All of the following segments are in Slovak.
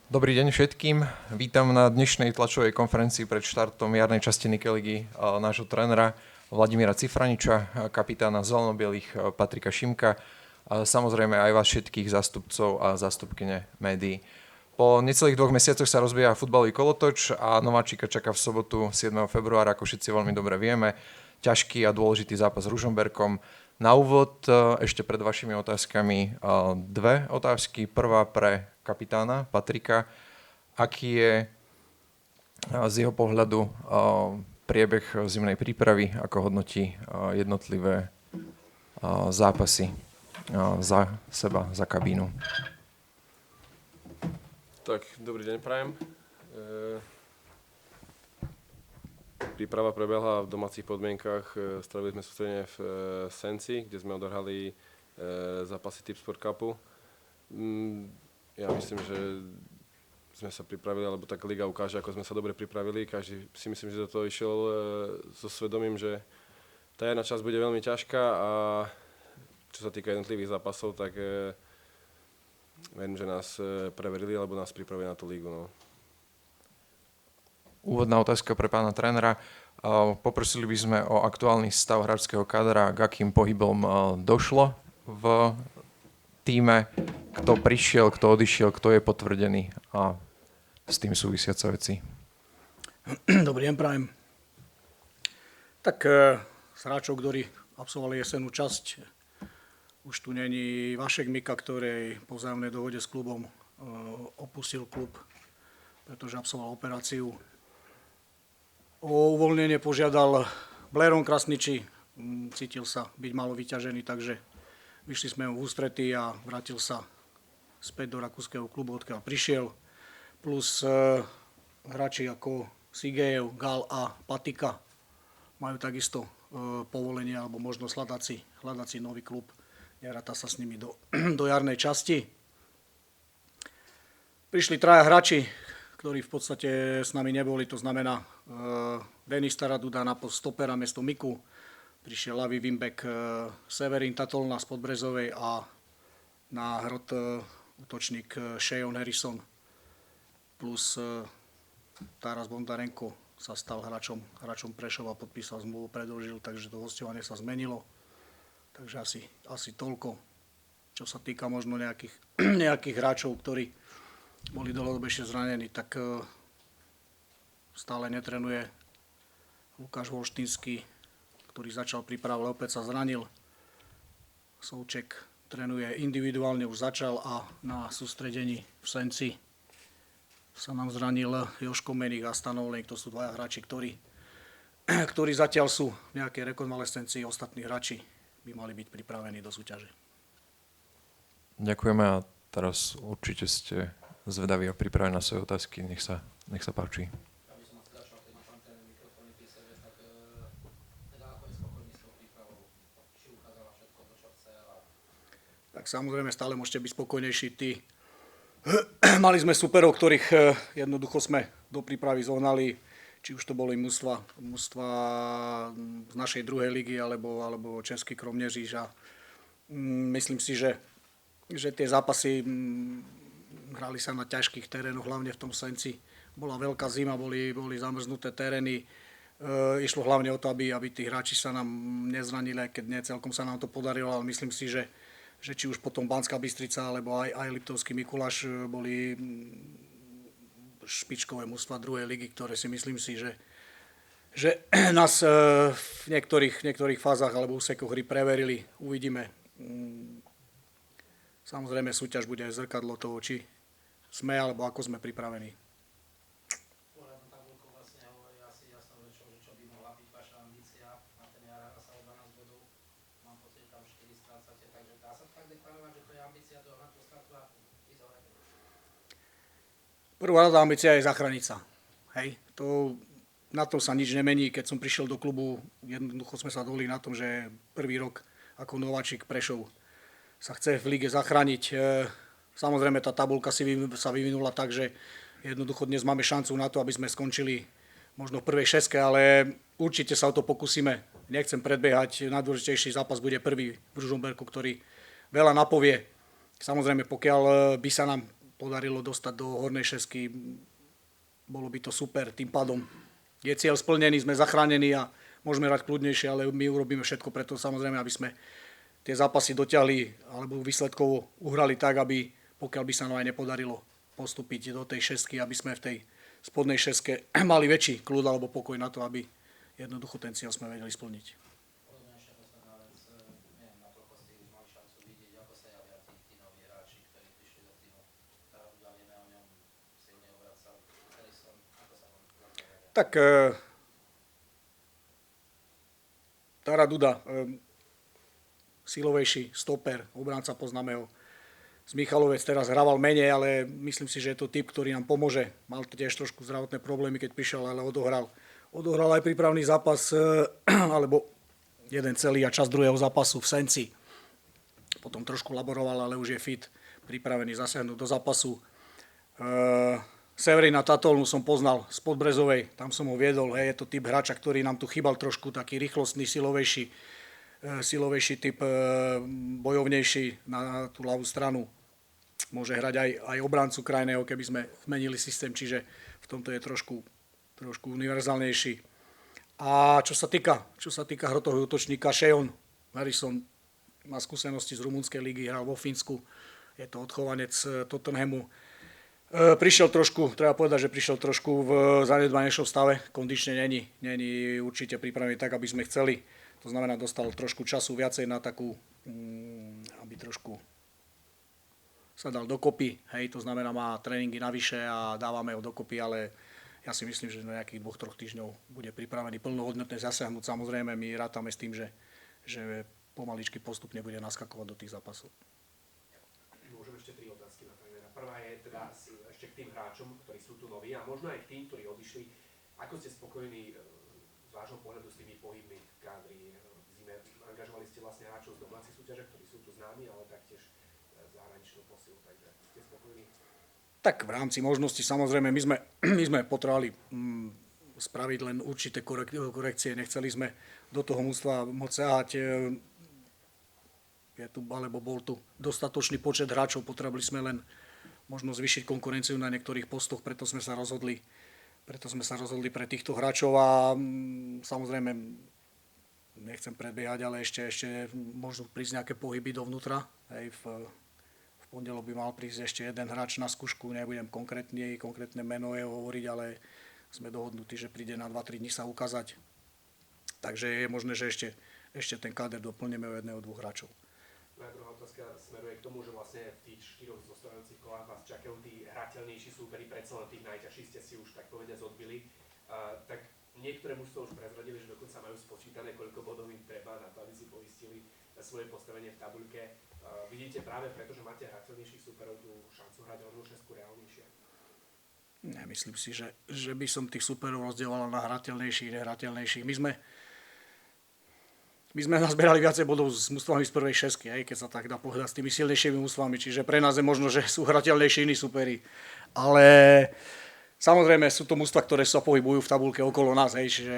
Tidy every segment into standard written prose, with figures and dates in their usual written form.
Dobrý deň všetkým. Vítam na dnešnej tlačovej konferencii pred štartom jarnej časti Nikeligy nášho trénera Vladimíra Cifraniča, kapitána zelenobielých Patrika Šimka, a samozrejme aj vás všetkých zástupcov a zástupkyne médií. Po necelých 2 mesiacoch sa rozbieha futbalový kolotoč a nováčika čaká v sobotu 7. februára, ako všetci veľmi dobre vieme, ťažký a dôležitý zápas s Ružomberkom. Na úvod ešte pred vašimi otázkami dve otázky. Prvá pre kapitána Patrika. Aký je z jeho pohľadu priebeh zimnej prípravy, ako hodnotí jednotlivé zápasy za seba, za kabínu? Tak, dobrý deň prajem. Príprava prebehla v domácich podmienkach. Strávili sme sústredenie v Senci, kde sme odohrali zápasy Tipsport Cupu. Ja myslím, že sme sa pripravili, alebo tak liga ukáže, ako sme sa dobre pripravili. Každý si myslím, že do toho išiel so svedomím, že tá jedna časť bude veľmi ťažká a čo sa týka jednotlivých zápasov, tak verím, že nás preverili, alebo nás pripravili na tú lígu. No. Úvodná otázka pre pána trénera. Poprosili by sme o aktuálny stav hráčskeho kádra, k akým pohybom došlo v tíme, kto prišiel, kto odišiel, kto je potvrdený a s tým súvisiace veci. Dobrý deň, prajem. Tak z hráčov, ktorí absolvovali jesennú časť, už tu není Vašek Mika, ktorý po vzájomnej dohode s klubom opustil klub, pretože absolvoval operáciu. O uvoľnenie požiadal Bleron Krasniči, cítil sa byť málo vyťažený, takže vyšli sme mu v ústretí a vrátil sa späť do rakúskeho klubu, odkiaľ prišiel. Plus hráči ako Sigejev, Gal a Patika majú takisto povolenie alebo možnosť hľadať si nový klub. Neráta sa s nimi do jarnej časti. Prišli 3 hráči, ktorí v podstate s nami neboli, to znamená Denis Taraduda na post stopera miesto Miku, prišiel Lavi Wimbek, Severin Tatolna z Podbrezovej a na hrot útočník Sheon Harrison plus Taras Bondarenko sa stal hráčom Prešova, podpísal zmluvu, predĺžil, takže to hosťovanie sa zmenilo. Takže asi toľko, čo sa týka možno nejakých hráčov, ktorí boli dlhodobejšie zranení, tak stále netrenuje Lukáš Volštinský, ktorý začal prípravu, ale opäť sa zranil. Souček trénuje individuálne, už začal a na sústredení v Senci sa nám zranil Joško Mených a Stanovlík. To sú 2 hráči, ktorí zatiaľ sú v nejakej rekonvalescencii. Ostatní hráči by mali byť pripravení do súťaže. Ďakujeme a teraz určite ste zvedaví a pripravení na svoje otázky. Nech sa páči. Tak samozrejme stále môžete byť spokojnejší tí. Mali sme superov, ktorých jednoducho sme do prípravy zohnali, či už to boli mužstva z našej druhej ligy alebo Český Kroměříž. A myslím si, že tie zápasy hrali sa na ťažkých terénoch, hlavne v tom Senci. Bola veľká zima, boli zamrznuté terény. Išlo hlavne o to, aby tí hráči sa nám nezranili, aj keď nie celkom sa nám to podarilo, ale myslím si, že či už potom Banská Bystrica alebo aj Liptovský Mikuláš boli špičkové mužstvá druhej ligy, ktoré si myslím si, že nás v niektorých fázach alebo úsekoch hry preverili. Uvidíme. Samozrejme súťaž bude aj zrkadlo toho, či sme alebo ako sme pripravení. Pohľadom tabulkou vlastne hovorí asi jasnou rečou, že čo by mohla byť vaša ambícia na ten jar sa o 12 bodov. Mám pocit, že tam 4 strácate, takže dá sa tak deklarovať, že to je ambícia dohnať tú stratu a ísť hore. Prvá rada ambícia je zachrániť sa. Hej, na tom sa nič nemení. Keď som prišiel do klubu, jednoducho sme sa dohodli na tom, že prvý rok ako nováčik Prešov sa chce v lige zachrániť. Samozrejme, tá tabuľka sa vyvinula tak, že jednoducho dnes máme šancu na to, aby sme skončili možno v prvej šeske, ale určite sa o to pokúsime. Nechcem predbiehať, najdôležitejší zápas bude prvý v Ružomberku, ktorý veľa napovie. Samozrejme, pokiaľ by sa nám podarilo dostať do hornej šesky, bolo by to super. Tým pádom je cieľ splnený, sme zachránení a môžeme hrať kľudnejšie, ale my urobíme všetko preto, samozrejme, aby sme tie zápasy dotiahli alebo výsledkovo uhrali tak, aby pokiaľ by sa nám aj nepodarilo postúpiť do tej šestky, aby sme v tej spodnej šeske mali väčší kľud alebo pokoj na to, aby jednoducho ten cieľ sme vedeli splniť. Podobne ešte posledná vec, neviem, nakoľko ste už mali šancu vidieť, ako sa javia tí noví hráči, ktorí prišli do týmu. Taraduda, vieme o ňom, silne obracal. Harrison, ako sa vám javia? Tak Taraduda, silovejší stoper, obránca, poznáme ho. Z Michalovec teraz hrával menej, ale myslím si, že je to typ, ktorý nám pomôže. Mal tiež trošku zdravotné problémy, keď prišiel, ale odohral. Odohral aj prípravný zápas, alebo jeden celý a časť druhého zápasu v Senci. Potom trošku laboroval, ale už je fit, pripravený zasiahnuť do zápasu. Severina Tatolnu som poznal z Podbrezovej, tam som ho viedol. Je to typ hráča, ktorý nám tu chýbal trošku, taký rýchlostný, silovejší typ, bojovnejší na tú ľavú stranu. Môže hrať aj obrancu krajného, keby sme zmenili systém, čiže v tomto je trošku univerzálnejší. A čo sa týka hrotového útočníka, Sheon Harrison má skúsenosti z rumunskej ligy, hral vo Fínsku, je to odchovanec Tottenhamu. Treba povedať, že prišiel trošku v zanedbanejšom stave, kondične není určite pripravený tak, aby sme chceli. To znamená, dostal trošku času viacej na takú, aby trošku sa dal dokopy, hej, to znamená, má tréningy navyše a dávame ho dokopy, ale ja si myslím, že na nejakých 2-3 týždňov bude pripravený plnohodnotne zasiahnuť. Samozrejme, my rátame s tým, že pomaličky postupne bude naskakovať do tých zápasov. Môžem ešte 3 otázky na trénera. Prvá je teda ešte k tým hráčom, ktorí sú tu noví a možno aj k tým, ktorí odišli. Ako ste spokojní z vášho pohľadu s tými pohybmi v kádri? V zime angažovali ste vlastne hráčov z domácich súťaže, ktorí sú tu známi, ale taktiež zahraničnú posilu, takže ste spokojní? Tak v rámci možností samozrejme my sme potrebovali spraviť len určité korekcie, nechceli sme do toho mužstva moc siahať. Bol tu dostatočný počet hráčov, potrebovali sme len možno zvýšiť konkurenciu na niektorých postoch, preto sme sa rozhodli pre týchto hráčov a samozrejme nechcem predbiehať, ale ešte môžu prísť nejaké pohyby dovnútra. Hej, v pondelok by mal prísť ešte jeden hráč na skúšku, nebudem konkrétne meno jeho hovoriť, ale sme dohodnutí, že príde na 2-3 dní sa ukázať. Takže je možné, že ešte ten káder doplníme o 1-2 hráčov. Moja druhá otázka smeruje k tomu, že vlastne v tých 4 zostávajúcich kolách vás čakajú tí hrateľnejší súperi, predsa len tých najťažších ste si už tak povediac odbili. Tak niektoré mužstvá už prezradili, že dokonca majú spočítané, koľko bodov im treba na to, aby si poistili svoje postavenie v tabuľke. Vidíte práve preto, že máte hrateľnejších súperov tú šancu hrať o šesku reálnejšie? Nemyslím si, že by som tých súperov rozdieloval na hrateľnejších, nehrateľnejších. My sme nazberali viacej bodov s mužstvami z prvej šesky, aj keď sa tak dá povedať, s tými silnejšími mužstvami, čiže pre nás je možno, že sú hrateľnejší iní superi. Ale samozrejme sú to mužstvá, ktoré sa pohybujú v tabuľke okolo nás, hej, čiže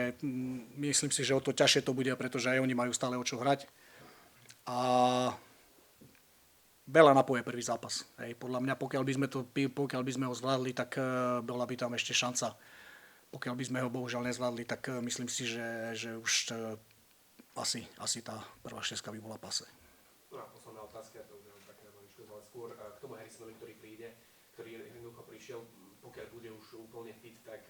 myslím si, že o to ťažšie to bude, pretože aj oni majú stále o čo hrať. A veľa napoje prvý zápas. Hej, podľa mňa, pokiaľ by sme ho zvládli, tak bola by tam ešte šanca. Pokiaľ by sme ho bohužiaľ nezvládli, tak myslím si, že už asi tá prvá šestka by bola pase. No a posledná otázka, to už je taká maličko, ale skôr k tomu Harrisonovi, ktorý jednoducho prišiel, pokiaľ bude už úplne fit, tak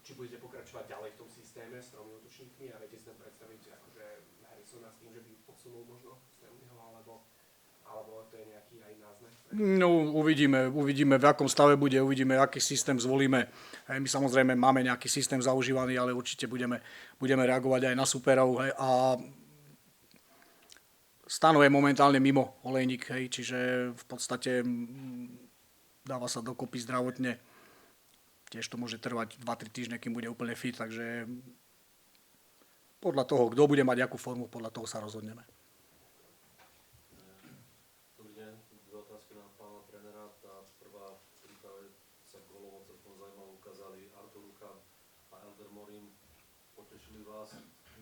či budete pokračovať ďalej v tom systéme s 3 útočníkmi a viete si tam predstaviť akože Harrisona s tým, že by posunul možno Stanleyho, alebo to je nejaký aj náznak? No, uvidíme, v akom stave bude, uvidíme, aký systém zvolíme. Hej, my samozrejme máme nejaký systém zaužívaný, ale určite budeme reagovať aj na superov. Hej, a Stano je momentálne mimo, Olejník, hej, čiže v podstate dáva sa dokopy zdravotne. Tiež to môže trvať 2-3 týždne, kým bude úplne fit, takže podľa toho, kto bude mať akú formu, podľa toho sa rozhodneme.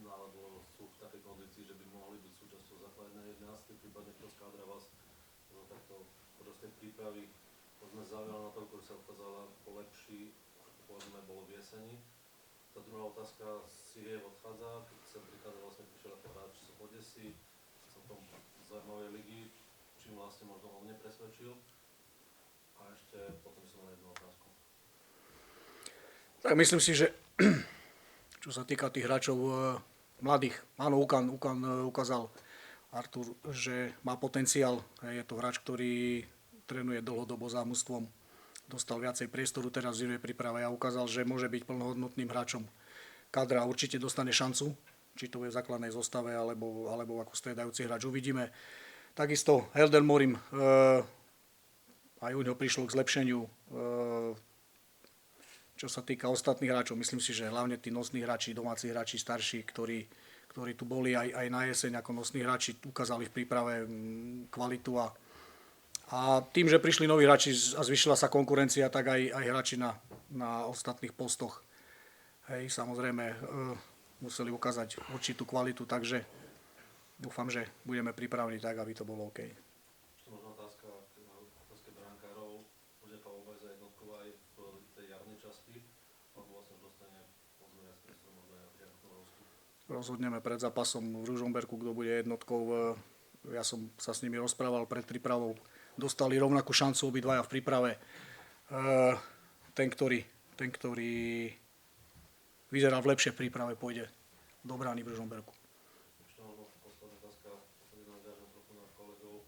Alebo sú v takej kondícii, že by mohli byť súčasťou základnej 11, prípadne kto z kádra vás takto počas tej prípravy Možno zaujala natoľko, že sa ukázala lepší, povedzme, bolo v jeseni. Tá druhá otázka, Siriev odchádza, keď sa prichádza, vlastne prišiel ako hráč z Odesy, celkom zaujímavej ligy, čím vlastne možno on nepresvedčil. A ešte potom som mal jednu otázku. Tak myslím si, že čo sa týka tých hráčov mladých, áno, Ukan ukázal Artur, že má potenciál. Je to hráč, ktorý trénuje dlhodobo za mužstvom. Dostal viacej priestoru teraz v zimnej príprave a ukázal, že môže byť plnohodnotným hráčom kadra. Určite dostane šancu, či to bude v základnej zostave, alebo ako striedajúci hráč. Uvidíme. Takisto Helder Morim, aj u neho prišlo k zlepšeniu. Čo sa týka ostatných hráčov, myslím si, že hlavne tí nosní hráči, domáci hráči, starší, ktorí tu boli aj na jeseň ako nosní hráči, ukázali v príprave kvalitu a tým, že prišli noví hráči a zvyšila sa konkurencia, tak aj hráči na ostatných postoch. Hej, samozrejme, museli ukázať určitú kvalitu, takže dúfam, že budeme pripravení tak, aby to bolo OK. Ešte možno otázka k otázke brankárov. Bude Pavel Bajza jednotková aj v tej jarnej časti, alebo vlastne už dostane povedzme viac priestoru možno aj v Novorovsku? Rozhodneme pred zápasom v Ružomberku, kto bude jednotkou. Ja som sa s nimi rozprával pred prípravou. Dostali rovnakú šancu obidvaja v príprave. Ten, ktorý vyzeral v lepšej príprave, pôjde do brány v Ružomberku. Ešte možno posledná otázka, posledný naviažem trochu na kolegov.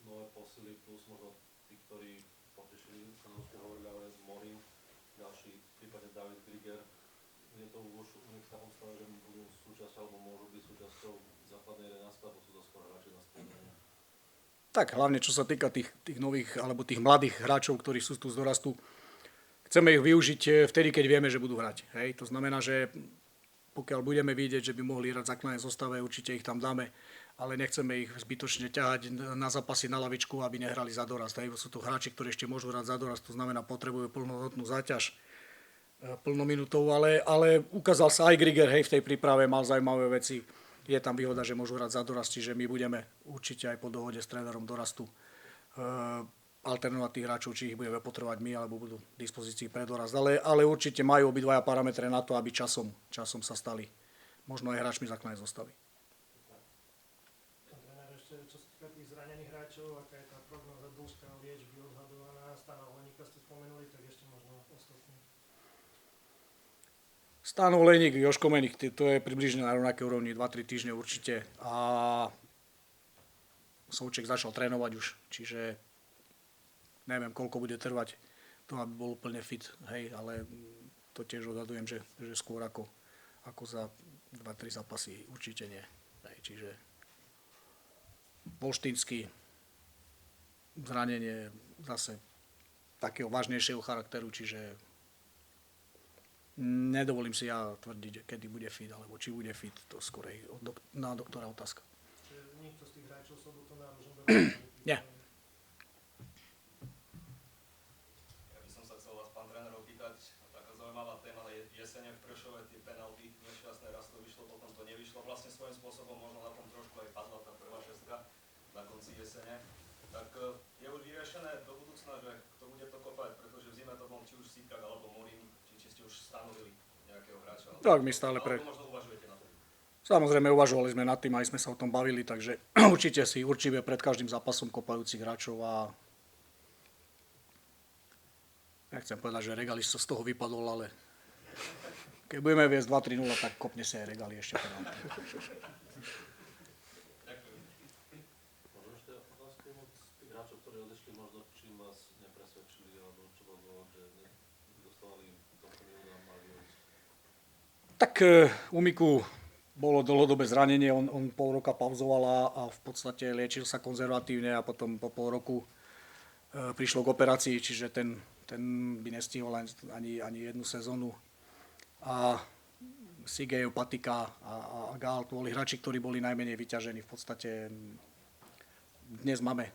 Nové posily plus možno tí, ktorí potešili, sa nám hovorili, ale Morin, ďalší, prípadne David Grigger. Je to už u nich v takom stave, že budú súčasťou, alebo môžu byť súčasťou základnej 11, alebo sú to skôr hráči na striedanie? Tak, hlavne čo sa týka tých nových, alebo tých mladých hráčov, ktorí sú tu z dorastu, chceme ich využiť vtedy, keď vieme, že budú hrať. Hej? To znamená, že pokiaľ budeme vidieť, že by mohli hrať v základnej zostave, určite ich tam dáme, ale nechceme ich zbytočne ťahať na zápasy na lavičku, aby nehrali za dorast. Hej? Sú to hráči, ktorí ešte môžu hrať za dorast, to znamená, potrebujú plnohodnotnú záťaž, plnominútovú, ale ukázal sa aj Grigger, hej, v tej príprave, mal zaujímavé veci. Je tam výhoda, že môžu hrať za dorast, čiže my budeme určite aj po dohode s trénerom dorastu alternovať tých hráčov, či ich budeme potrebovať my, alebo budú v dispozícii pre dorast. Ale určite majú obidvaja parametre na to, aby časom sa stali možno aj hráčmi základnej zostavy. Pán tréner, ešte čo sa týka tých zranených hráčov, aká je tá prognoza dĺžka liečby odhadovaná, Stanov Leníka ste spomenuli, tak ešte možno ostatní. Stanov Leník, Joško Meník, to je približne na rovnaké úrovni, 2-3 týždne určite. A Souček začal trénovať už, čiže neviem, koľko bude trvať to, aby bol úplne fit, hej, ale to tiež odhadujem, že skôr ako za 2-3 zápasy určite nie. Hej, čiže Volštínsky zranenie zase takého vážnejšieho charakteru, čiže nedovolím si ja tvrdiť, kedy bude fit, alebo či bude fit, to skorej na doktora otázka. Čiže nikto z tých hráčov sobotu na Ružomberku? Nie. Ja by som sa chcel vás, pán tréner, opýtať, taká zaujímavá téma, jesene v Prešove, tie penalty nešťastné, raz to vyšlo, potom to nevyšlo, vlastne svojím spôsobom možno na tom trošku aj padla tá prvá šestka na konci jesene. Tak je už vyriešené do budúcna, že kto bude to kopať, pretože v zime to bol či už Sikak alebo Morin, či ste už stanovili nejakého hráča. Tak my stále alebo možno uvažujete na to. Samozrejme, uvažovali sme nad tým, aj sme sa o tom bavili, takže určite si určíme pred každým zápasom kopajúcich hráčov a nechcem povedať, že Regalis sa z toho vypadol, ale keď budeme viesť 2-3-0, tak kopne sa aj Regali ešte penalty. Možno ešte otázku od tých hráčov, ktorí odešli, možno čím vás nepresvedčili, alebo čo bol dôvod, že dostávali toľko minút a mali odísť? Tak u Miku bolo dlhodobé zranenie, on pol roka pauzoval a v podstate liečil sa konzervatívne a potom po pol roku prišlo k operácii, čiže ten by nestihol ani jednu sezónu. A Sigejev, Patika a Gál, to boli hráči, ktorí boli najmenej vyťažení. V podstate dnes máme,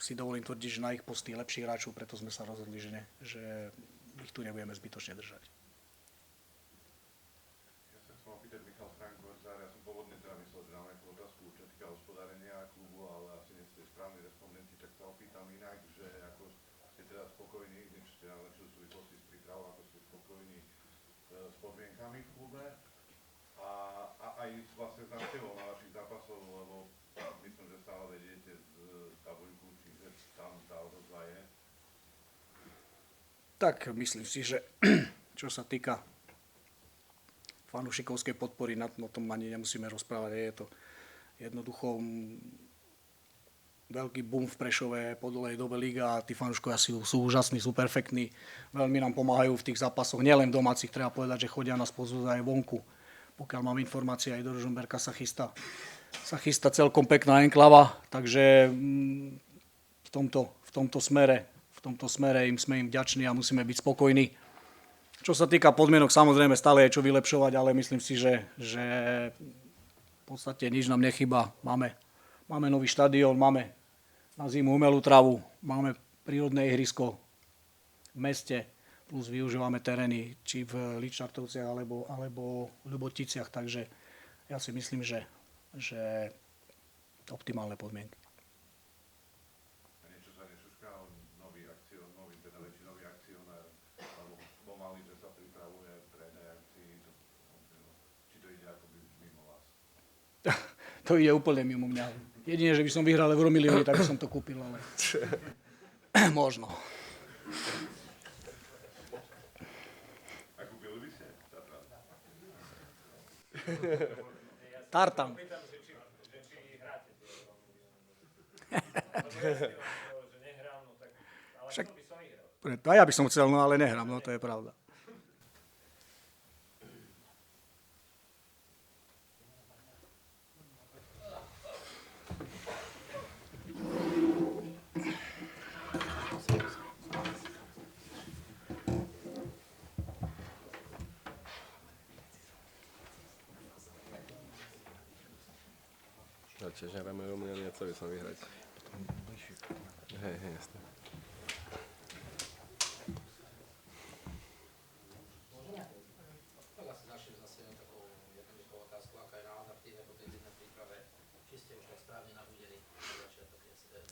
si dovolím tvrdiť, že na ich posty lepších hráčov, preto sme sa rozhodli, že ich tu nebudeme zbytočne držať. Ja sa chcem opýtať Michal Frank-Vorzár, ja som pôvodne teda myslel, že dám nejakú otázku, čo týka hospodárenia klubu, ale asi nie ste správni respondenti, tak sa opýtam inak, že ako ste teraz s podmienkami v klube a aj vlastne s návštevou na vašich zápasov, lebo myslím, že stále vediete z tabuľku, čiže tam tá odozva je. Tak myslím si, že čo sa týka fanúšikovskej podpory, o tom ani nemusíme rozprávať. Je to jednoducho veľký boom v Prešove po dlhej dobe liga a tí fanúškovia sú úžasní, sú perfektní. Veľmi nám pomáhajú v tých zápasoch, nielen domácich, treba povedať, že chodia nás pozvať aj vonku. Pokiaľ mám informácie, aj do Ružomberka sa chystá celkom pekná enklava, takže v tomto smere sme im vďační a musíme byť spokojní. Čo sa týka podmienok, samozrejme stále je čo vylepšovať, ale myslím si, že v podstate nič nám nechýba. Máme nový štadión, máme na zimu umelú travu, máme prírodné ihrisko v meste, plus využívame terény či v Ličartovciach alebo Ľuboticiach, takže ja si myslím, že optimálne podmienky. Niečo sa nešušká o nový akcionár, alebo pomaly, že sa pripravuje tréner akcií, či to ide akoby mimo vás? To ide úplne mimo mňa. Jedine, že by som vyhral Euromilióny, tak by som to kúpil, ale možno. A kúpili by ste? Tartan. Však, a ja by som chcel, no ale nehrám, no to je pravda. Ja tiež nehráme Romaniany, a chcel by som vyhrať. Hej, jasne. Tak asi začnem zase takou jednoduchou otázku, aká je nálada v tým, po tej zimnej príprave. Či ste už tak správne nabudení na začiatok SDL?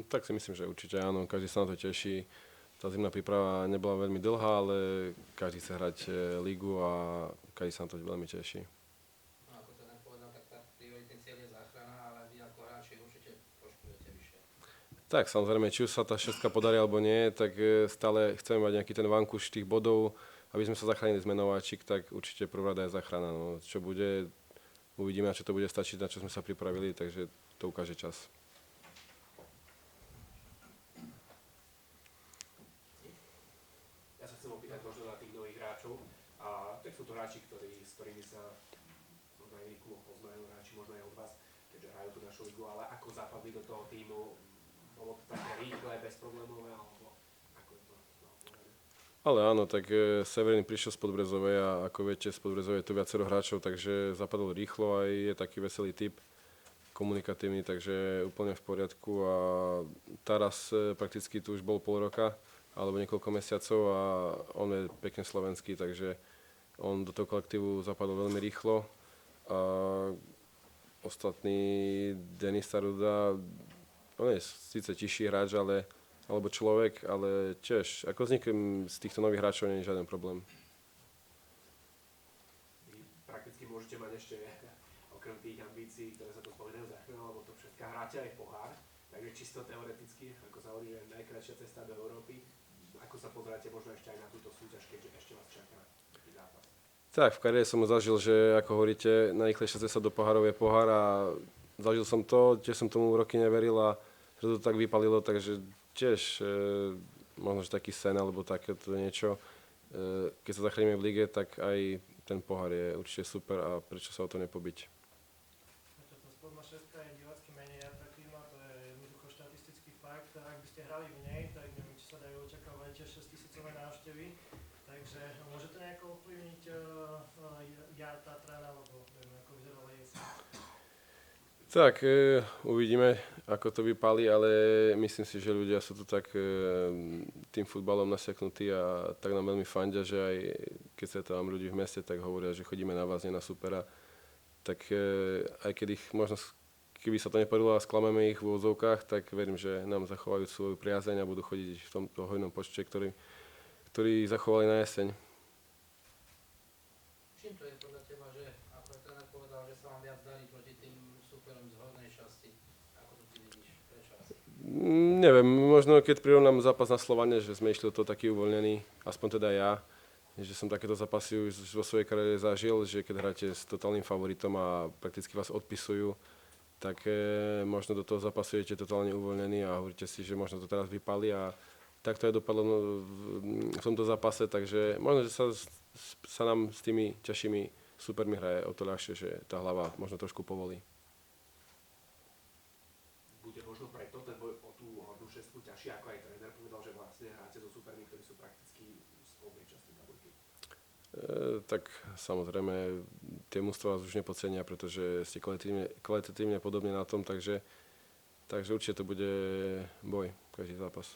Tak si myslím, že určite áno, každý sa na to teší. Tá zimná príprava nebola veľmi dlhá, ale každý chce hrať ligu a každý sa na to veľmi teší. No ako to povedal, tak tá prioritný cieľ je záchrana, ale vy ako hráči určite trošku budete vyššie. Tak, samozrejme, či už sa tá šestka podarí alebo nie, tak stále chceme mať nejaký ten vankuš tých bodov, aby sme sa zachránili z menováčik, tak určite prvorada je záchrana. No, čo bude, uvidíme, na čo to bude stačiť, na čo sme sa pripravili, takže to ukáže čas. Ja sa chcem opýtať možno na tých nových hráčov. Tak sú to hráči, s ktorými sa možno aj v iných kluboch poznajú, hráči možno aj od vás, keďže hrajú tú našu ligu, ale ako zapadli do toho týmu, bolo to také rýchle, bezproblémové, alebo ako je to povedané? Ale áno, tak Severin prišiel z Podbrezovej a ako viete, z Podbrezovej je tu viacero hráčov, takže zapadol rýchlo a je taký veselý typ, komunikatívny, takže úplne v poriadku a Taras prakticky tu už bol pol roka alebo niekoľko mesiacov a on je pekne slovenský, takže on do toho kolektívu zapadol veľmi rýchlo a ostatný Denis Taruda, on je síce tichší hráč, alebo človek, ale tiež ako s nikým z týchto nových hráčov nie je žiaden problém. Vy prakticky môžete mať ešte, okrem tých ambícií, ktoré sa tu spomínajú záchrana, lebo to všetká hráte aj pohár, takže čisto teoreticky, ako sa hovorí, že najkrajšia cesta do Európy. Ako sa pozeráte možno ešte aj na túto súťaž, keďže ešte vás čaká taký zápas? Tak, v kariére som zažil, že ako hovoríte, najrýchlejšia cesta do pohárov je pohár a zažil som to, tiež som tomu roky neveril a že to tak vypalilo, takže tiež možno, že taký sen alebo takéto niečo. Keď sa zachránime v lige, tak aj ten pohár je určite super a prečo sa o to nepobiť. Tá spodná šestka je divácky menej atraktívna, to je jednoducho štatistický fakt. Ak by ste hrali v nej, tak neviem, či sa dajú očakávať tiež 6 000 návštevy. Takže môže to nejako ovplyvniť jar Tatran, alebo neviem, ako vyzerala jeseň? Tak, uvidíme, ako to vypálí, ale myslím si, že ľudia sú tu tak tým futbalom nasiaknutí a tak nám veľmi fandia, že aj keď sa tam ľudí v meste, tak hovoria, že chodíme na vás, nie na supera. Tak aj keď ich možno, keby sa to nepodarilo a sklameme ich v úvodzovkách, tak verím, že nám zachovajú svoju priazeň a budú chodiť v tomto hojnom počte, ktorý zachovali na jeseň. Čím to je podľa teba, že ako je tréner povedal, že sa vám viac darí proti tým súperom z hornej časti? Ako to ty vidíš? Prečo asi? Neviem, možno keď prirovnám zápas na Slovane, že sme išli do toho taký uvoľnení, aspoň teda ja, že som takéto zápasy už vo svojej kariére zažil, že keď hráte s totálnym favoritom a prakticky vás odpisujú, tak možno do toho zápasu idete totálne uvoľnení a hovoríte si, že možno to teraz vypali a tak to aj dopadlo v tomto zápase, takže možno, že sa nám s tými ťažšími supermi hraje o to ľahšie, že tá hlava možno trošku povolí. Bude možno preto ten boj o tú hornú šestku ťažší, ako aj tréner povedal, že vlastne hráte so supermi, ktorí sú prakticky z spodnej časti tabuľky. Tak samozrejme, tie mužstvá vás už nepodcenia, pretože ste kvalitatívne podobne na tom, takže určite to bude boj, každý zápas.